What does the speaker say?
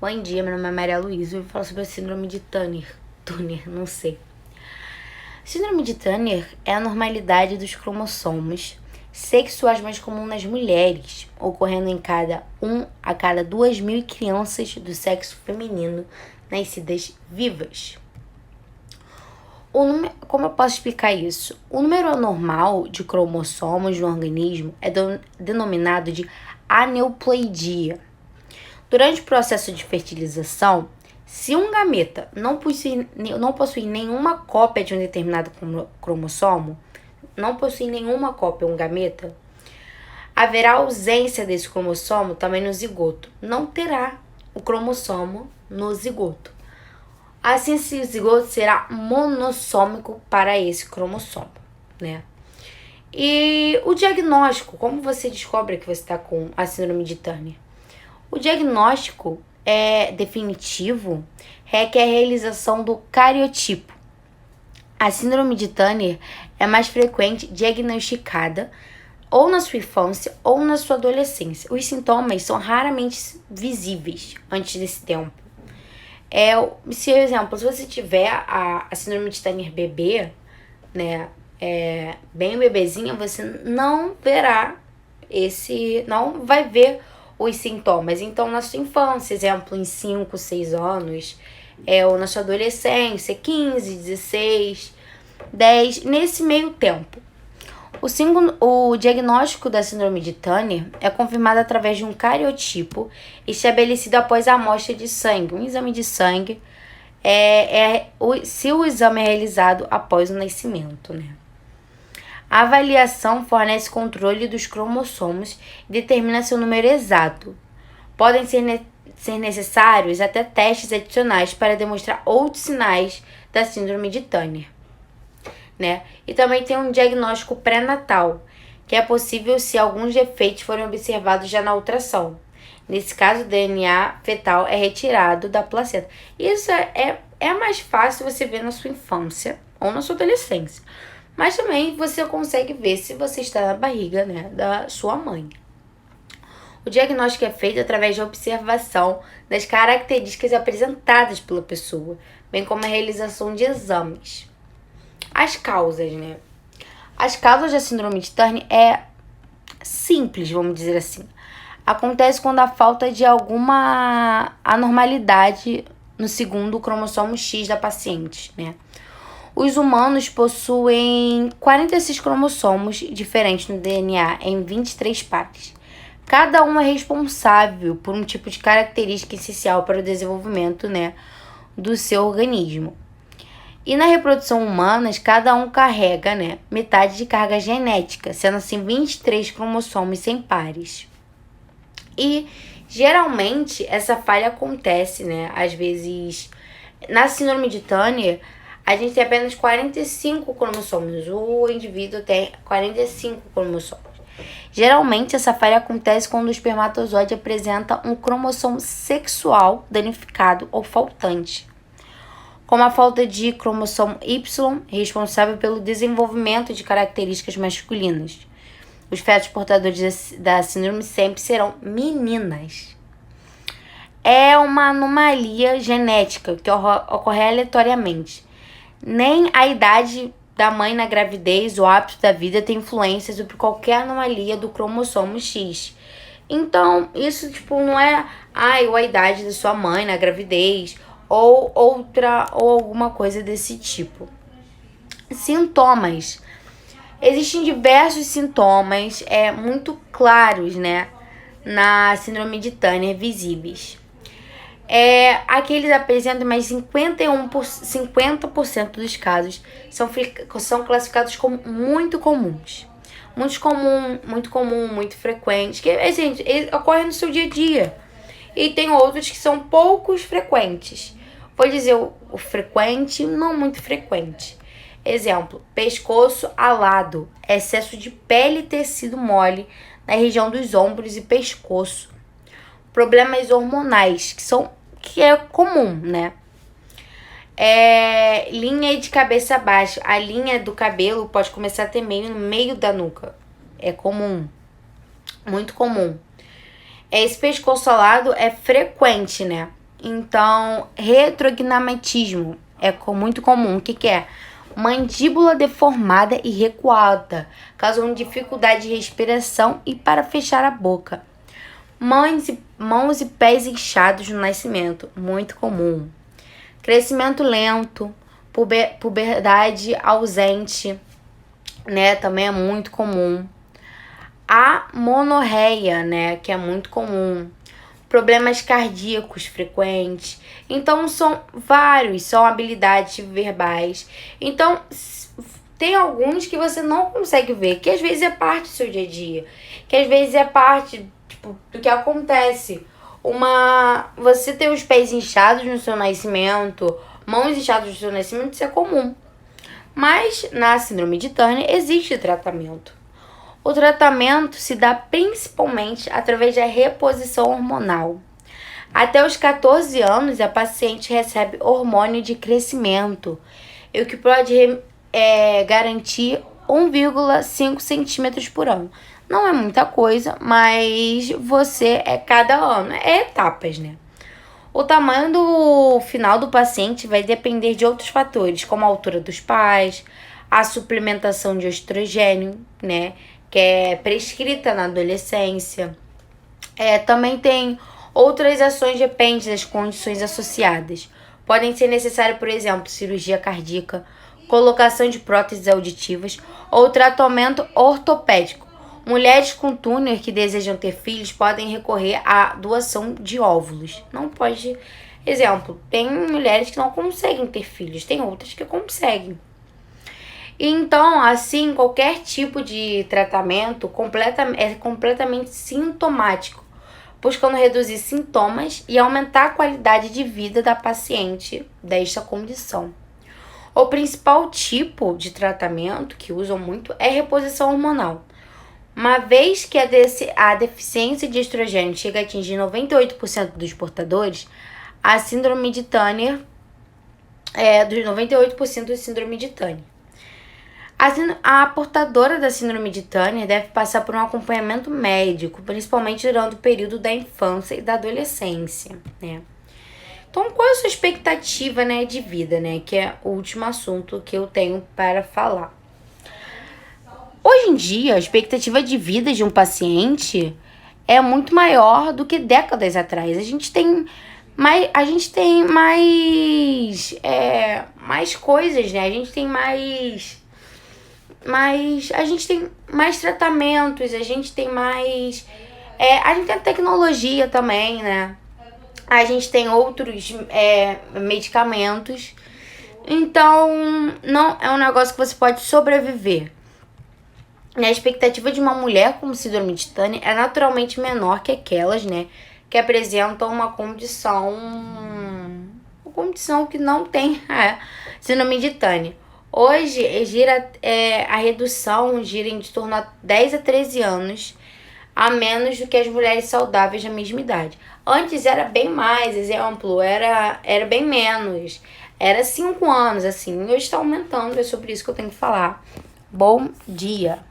Bom dia, meu nome é Maria Luísa e eu vou falar sobre a síndrome de Turner, não sei. Síndrome de Turner é a normalidade dos cromossomos sexuais mais comum nas mulheres, ocorrendo a cada 2.000 crianças do sexo feminino nascidas vivas. Como eu posso explicar isso? O número anormal de cromossomos no organismo é denominado de aneuploidia. Durante o processo de fertilização, se um gameta não possui nenhuma cópia de um determinado cromossomo, não possui nenhuma cópia um gameta, haverá ausência desse cromossomo também no zigoto. Não terá o cromossomo no zigoto. Assim, esse zigoto será monossômico para esse cromossomo, né? E o diagnóstico, como você descobre que você está com a síndrome de Turner? O diagnóstico definitivo requer a realização do cariotipo. A síndrome de Turner é mais frequente diagnosticada ou na sua infância ou na sua adolescência. Os sintomas são raramente visíveis antes desse tempo. Se você tiver a síndrome de Turner bebê, né, bem bebezinha, você não vai ver os sintomas. Então, na sua infância, exemplo, em 5, 6 anos, ou na sua adolescência, 15, 16, 10, nesse meio tempo. O diagnóstico da síndrome de Turner é confirmado através de um cariotipo estabelecido após a amostra de sangue. Um exame de sangue, se o exame é realizado após o nascimento, né? A avaliação fornece controle dos cromossomos e determina seu número exato. Podem ser necessários até testes adicionais para demonstrar outros sinais da síndrome de Turner, né? E também tem um diagnóstico pré-natal, que é possível se alguns defeitos forem observados já na ultrassom. Nesse caso, o DNA fetal é retirado da placenta. Isso é mais fácil você ver na sua infância ou na sua adolescência. Mas também você consegue ver se você está na barriga, né, da sua mãe. O diagnóstico é feito através da observação das características apresentadas pela pessoa, bem como a realização de exames. As causas, né? As causas da síndrome de Turner é simples, vamos dizer assim. Acontece quando há falta de alguma anormalidade no segundo cromossomo X da paciente, né? Os humanos possuem 46 cromossomos diferentes no DNA em 23 pares. Cada um é responsável por um tipo de característica essencial para o desenvolvimento, né, do seu organismo. E na reprodução humana, cada um carrega, né, metade de carga genética, sendo assim 23 cromossomos sem pares. E geralmente essa falha acontece, né, às vezes na síndrome de Turner, a gente tem apenas 45 cromossomos. O indivíduo tem 45 cromossomos. Geralmente, essa falha acontece quando o espermatozoide apresenta um cromossomo sexual danificado ou faltante, como a falta de cromossomo Y, responsável pelo desenvolvimento de características masculinas. Os fetos portadores da síndrome sempre serão meninas. É uma anomalia genética que ocorre aleatoriamente. Nem a idade da mãe na gravidez ou hábito da vida tem influência sobre qualquer anomalia do cromossomo X. Então, isso não é a idade da sua mãe na gravidez ou alguma coisa desse tipo. Sintomas. Existem diversos sintomas muito claros, né, na síndrome de Turner visíveis. Aqueles apresentam mais 50% dos casos são classificados como muito comuns. Muito comum, muito frequente, que gente, ocorre no seu dia a dia. E tem outros que são poucos frequentes. Vou dizer o frequente, não muito frequente. Exemplo, pescoço alado, excesso de pele e tecido mole na região dos ombros e pescoço. Problemas hormonais, que é comum, né? Linha de cabeça baixa. A linha do cabelo pode começar a ter meio no meio da nuca. É comum. Muito comum. Esse pescoço alado é frequente, né? Então, retrognametismo é muito comum. O que que é? Mandíbula deformada e recuada, causando dificuldade de respiração e para fechar a boca. Mãos e pés inchados no nascimento, muito comum. Crescimento lento, puberdade ausente, né, também é muito comum. A monorreia, né, que é muito comum. Problemas cardíacos frequentes. Então, são vários, são habilidades verbais. Então, tem alguns que você não consegue ver, que às vezes é parte do seu dia a dia, que às vezes é parte, tipo, do que acontece. Você ter os pés inchados no seu nascimento, mãos inchadas no seu nascimento, isso é comum. Mas na síndrome de Turner existe tratamento. O tratamento se dá principalmente através da reposição hormonal. Até os 14 anos, a paciente recebe hormônio de crescimento, o que pode garantir 1,5 centímetros por ano. Não é muita coisa, mas cada ano, é etapas, né? O tamanho do final do paciente vai depender de outros fatores, como a altura dos pais, a suplementação de estrogênio, né, que é prescrita na adolescência. Também tem outras ações, depende das condições associadas. Podem ser necessárias, por exemplo, cirurgia cardíaca, colocação de próteses auditivas ou tratamento ortopédico. Mulheres com túnel que desejam ter filhos podem recorrer à doação de óvulos. Não pode... Exemplo, tem mulheres que não conseguem ter filhos, tem outras que conseguem. Então, assim, qualquer tipo de tratamento é completamente sintomático, buscando reduzir sintomas e aumentar a qualidade de vida da paciente desta condição. O principal tipo de tratamento que usam muito é reposição hormonal. Uma vez que a deficiência de estrogênio chega a atingir 98% dos portadores, a síndrome de Turner dos 98% de síndrome de Turner. A portadora da síndrome de Turner deve passar por um acompanhamento médico, principalmente durante o período da infância e da adolescência, né? Então, qual é a sua expectativa, né, de vida, né? Que é o último assunto que eu tenho para falar. Hoje em dia, a expectativa de vida de um paciente é muito maior do que décadas atrás. A gente tem mais coisas, né? A gente tem mais tratamentos, a gente tem a tecnologia também, né? A gente tem outros medicamentos. Então, não é um negócio que você pode sobreviver. A expectativa de uma mulher com síndrome de Turner é naturalmente menor que aquelas, né, que apresentam uma condição que não tem síndrome de Turner. Hoje, a redução gira em torno de 10 a 13 anos a menos do que as mulheres saudáveis da mesma idade. Antes era bem mais, exemplo, era bem menos. Era 5 anos, assim. Hoje está aumentando, é sobre isso que eu tenho que falar. Bom dia!